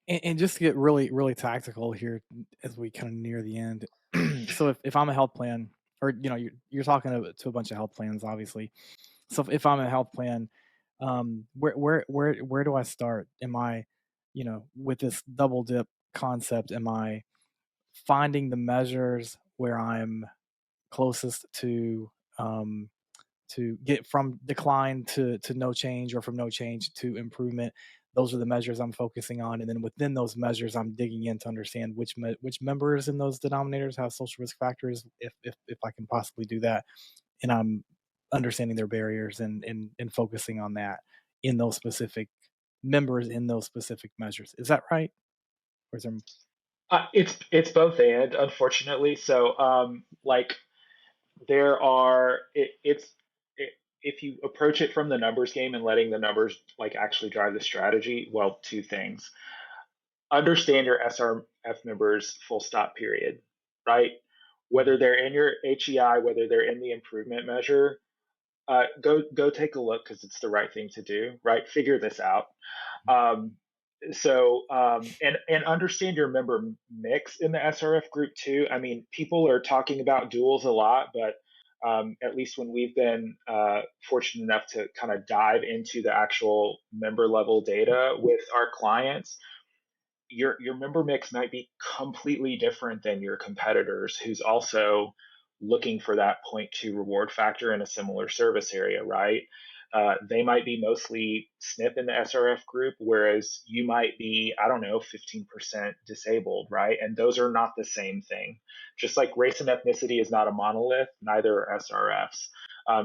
And just to get really, really tactical here as we kind of near the end. So if I'm a health plan, or you're talking to a bunch of health plans, obviously. So if I'm a health plan, where do I start? Am I, with this double dip concept, am I finding the measures where I'm closest to get from decline to no change, or from no change to improvement? Those are the measures I'm focusing on, and then within those measures, I'm digging in to understand which members in those denominators have social risk factors, if I can possibly do that, and I'm understanding their barriers, and focusing on that in those specific members in those specific measures. Is that right? Or is there? It's both and, unfortunately. So, like there are it, if you approach it from the numbers game and letting the numbers like actually drive the strategy, well, two things. Understand your SRF members, full stop, period, right? Mhm. Whether they're in your HEI, whether they're in the improvement measure, go take a look because it's the right thing to do, right? Figure this out. Um, and understand your member mix in the SRF group too. I mean, people are talking about duals a lot, but at least when we've been fortunate enough to kind of dive into the actual member level data with our clients, your member mix might be completely different than your competitors who's also looking for that point two reward factor in a similar service area, right? They might be mostly SNP in the SRF group, whereas you might be, I don't know, 15% disabled, right? And those are not the same thing. Just like race and ethnicity is not a monolith, neither are SRFs.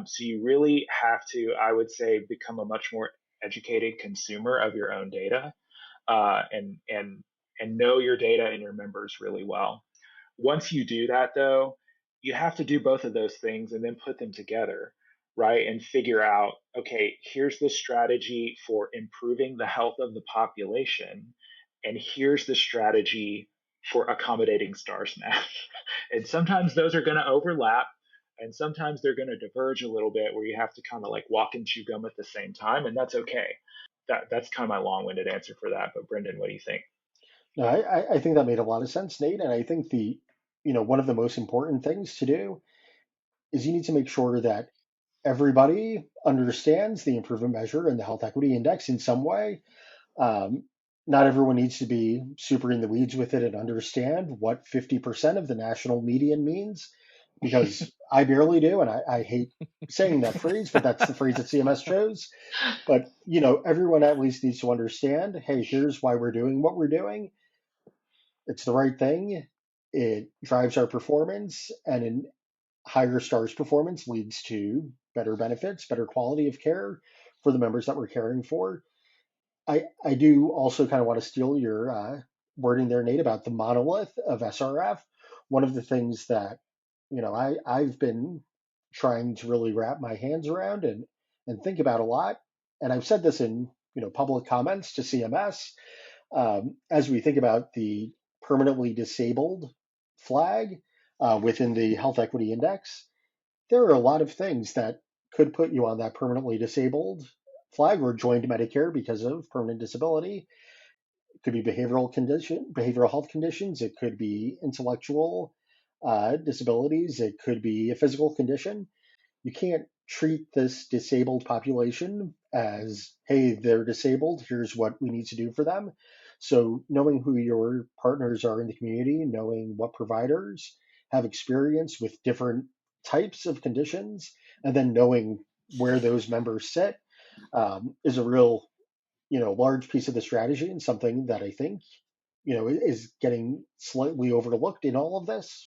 So you really have to, I would say, become a much more educated consumer of your own data, uh, and and and know your data and your members really well. Once you do that, though, you have to do both of those things and then put them together, right? And figure out, okay, here's the strategy for improving the health of the population, and here's the strategy for accommodating star snap. And sometimes those are going to overlap, and sometimes they're going to diverge a little bit where you have to kind of like walk and chew gum at the same time, and that's okay. That's kind of my long-winded answer for that. But Brendan, what do you think? No, I think that made a lot of sense, Nate. And I think one of the most important things to do is you need to make sure that everybody understands the improvement measure and the health equity index in some way. Um, Not everyone needs to be super in the weeds with it and understand what 50% of the national median means, because I barely do, and I hate saying that phrase, but that's the phrase that CMS chose. But everyone at least needs to understand, hey, here's why we're doing what we're doing. It's the right thing. It drives our performance, and in higher stars performance leads to better benefits, better quality of care for the members that we're caring for. I do also kind of want to steal your wording there, Nate, about the monolith of SRF. One of the things that I've been trying to really wrap my hands around and think about a lot, and I've said this in public comments to CMS, as we think about the permanently disabled flag within the Health Equity Index. There are a lot of things that could put you on that permanently disabled flag or joined Medicare because of permanent disability. It could be behavioral health conditions. It could be intellectual disabilities. It could be a physical condition. You can't treat this disabled population as, hey, they're disabled. Here's what we need to do for them. So knowing who your partners are in the community, knowing what providers have experience with different types of conditions, and then knowing where those members sit is a real large piece of the strategy, and something that I think is getting slightly overlooked in all of this.